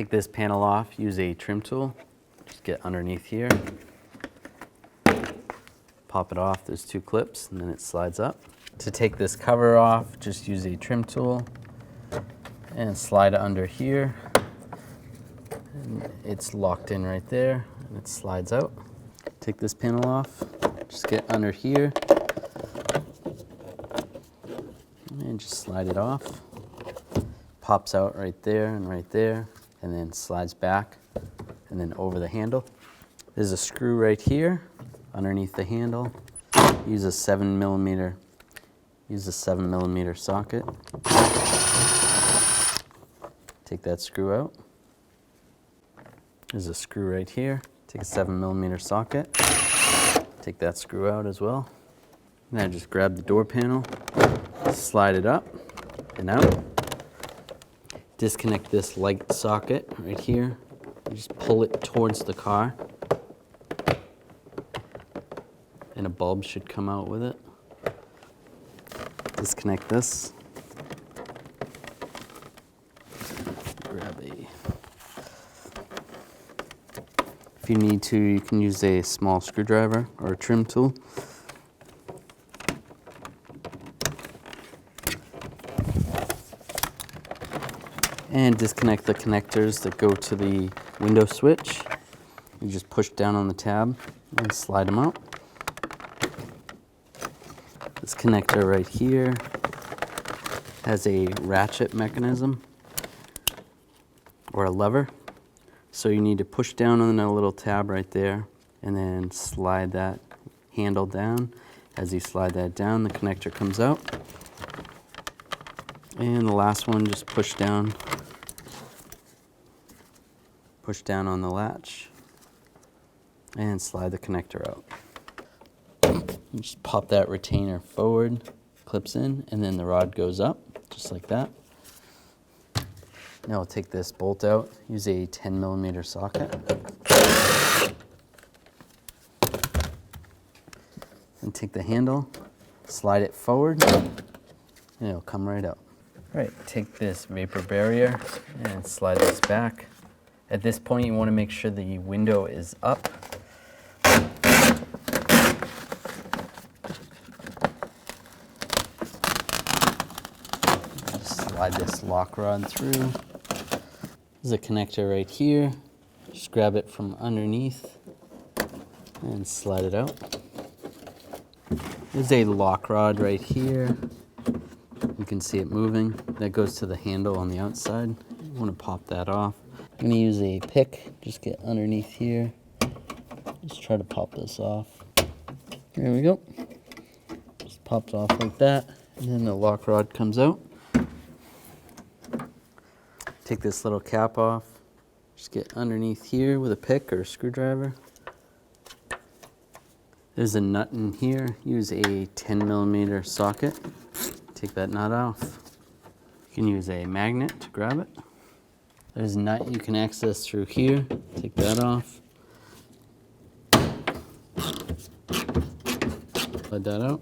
take this panel off, use a trim tool. Just get underneath here. Pop it off, there's 2 clips, and then it slides up. To take this cover off, just use a trim tool and slide it under here. And it's locked in right there, and it slides out. Take this panel off, just get under here, and just slide it off. Pops out right there, and then slides back, and then over the handle. There's a screw right here, underneath the handle. Use a 7mm socket. Take that screw out. There's a screw right here. Take a 7mm socket. Take that screw out as well. Now just grab the door panel, slide it up and out. Disconnect this light socket right here. Just pull it towards the car. And a bulb should come out with it. Disconnect this. Grab a... If you need to, you can use a small screwdriver or a trim tool. And disconnect the connectors that go to the window switch. You just push down on the tab and slide them out. This connector right here has a ratchet mechanism or a lever. So you need to push down on the little tab right there and then slide that handle down. As you slide that down, the connector comes out. And the last one, just push down on the latch and slide the connector out. You just pop that retainer forward, clips in, and then the rod goes up, just like that. Now we'll take this bolt out, use a 10mm socket. And take the handle, slide it forward, and it'll come right out. All right, take this vapor barrier and slide this back. At this point, you want to make sure the window is up. Just slide this lock rod through. There's a connector right here. Just grab it from underneath and slide it out. There's a lock rod right here. You can see it moving. That goes to the handle on the outside. You want to pop that off. I'm going to use a pick. Just get underneath here. Just try to pop this off. There we go. Just pops off like that. And then the lock rod comes out. Take this little cap off. Just get underneath here with a pick or a screwdriver. There's a nut in here. Use a 10mm socket. Take that nut off. You can use a magnet to grab it. There's a nut you can access through here. Take that off. Slide that out.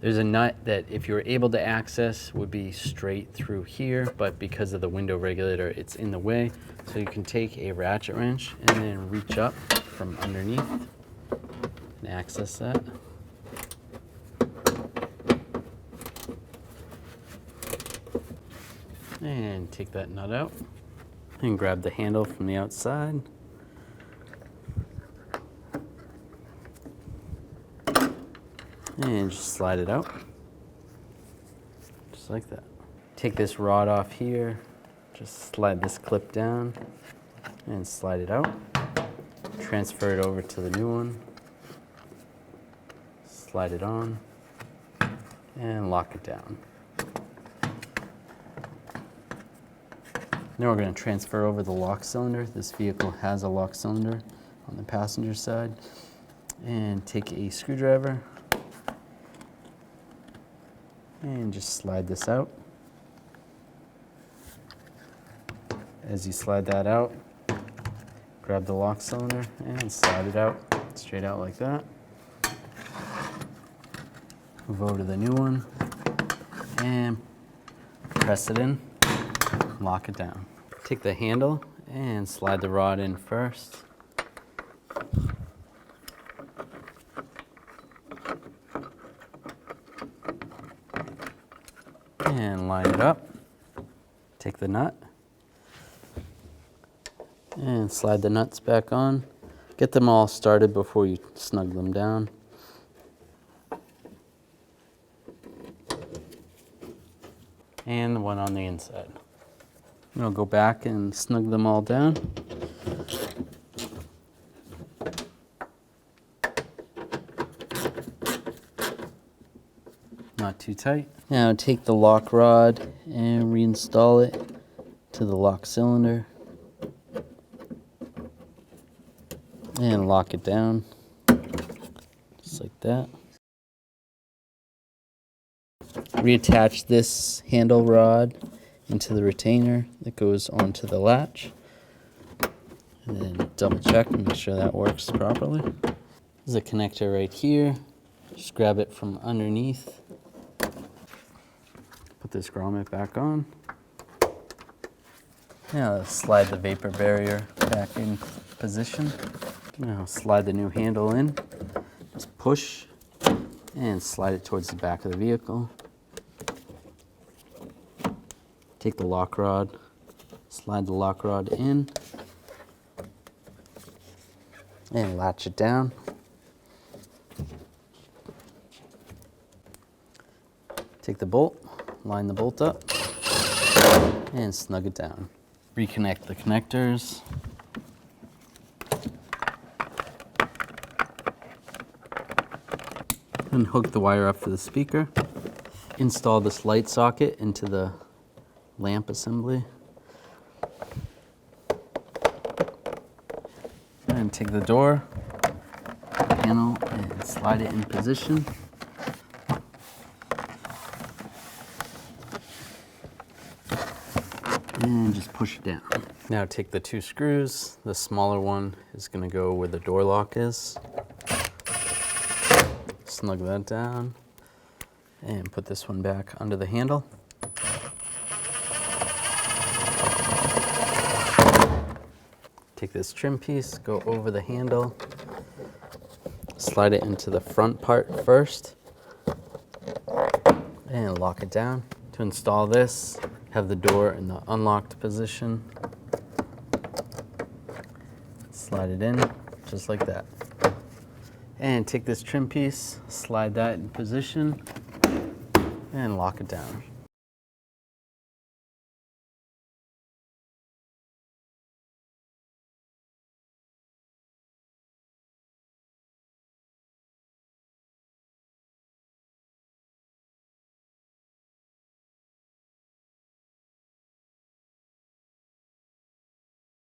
There's a nut that if you were able to access would be straight through here, but because of the window regulator, it's in the way. So you can take a ratchet wrench and then reach up from underneath and access that. And take that nut out and grab the handle from the outside. And just slide it out, just like that. Take this rod off here, just slide this clip down and slide it out. Transfer it over to the new one. Slide it on and lock it down. Now we're going to transfer over the lock cylinder. This vehicle has a lock cylinder on the passenger side. And take a screwdriver and just slide this out. As you slide that out, grab the lock cylinder and slide it out, straight out like that. Move over to the new one and press it in. lock it down. Take the handle and slide the rod in first. And line it up. Take the nut and slide the nuts back on. Get them all started before you snug them down. And one on the inside. I'll go back and snug them all down. Not too tight. Now take the lock rod and reinstall it to the lock cylinder. And lock it down, just like that. Reattach this handle rod into the retainer that goes onto the latch. And then double check and make sure that works properly. There's a connector right here. Just grab it from underneath. Put this grommet back on. Now slide the vapor barrier back in position. Now slide the new handle in. Just push and slide it towards the back of the vehicle. Take the lock rod, slide the lock rod in, and latch it down. Take the bolt, line the bolt up, and snug it down. Reconnect the connectors. And hook the wire up to the speaker. Install this light socket into the lamp assembly. And take the door panel and slide it in position. And just push it down. Now take the two screws. The smaller one is going to go where the door lock is. Snug that down and put this one back under the handle. Take this trim piece, go over the handle, slide it into the front part first, and lock it down. To install this, have the door in the unlocked position. Slide it in, just like that. And take this trim piece, slide that in position, and lock it down.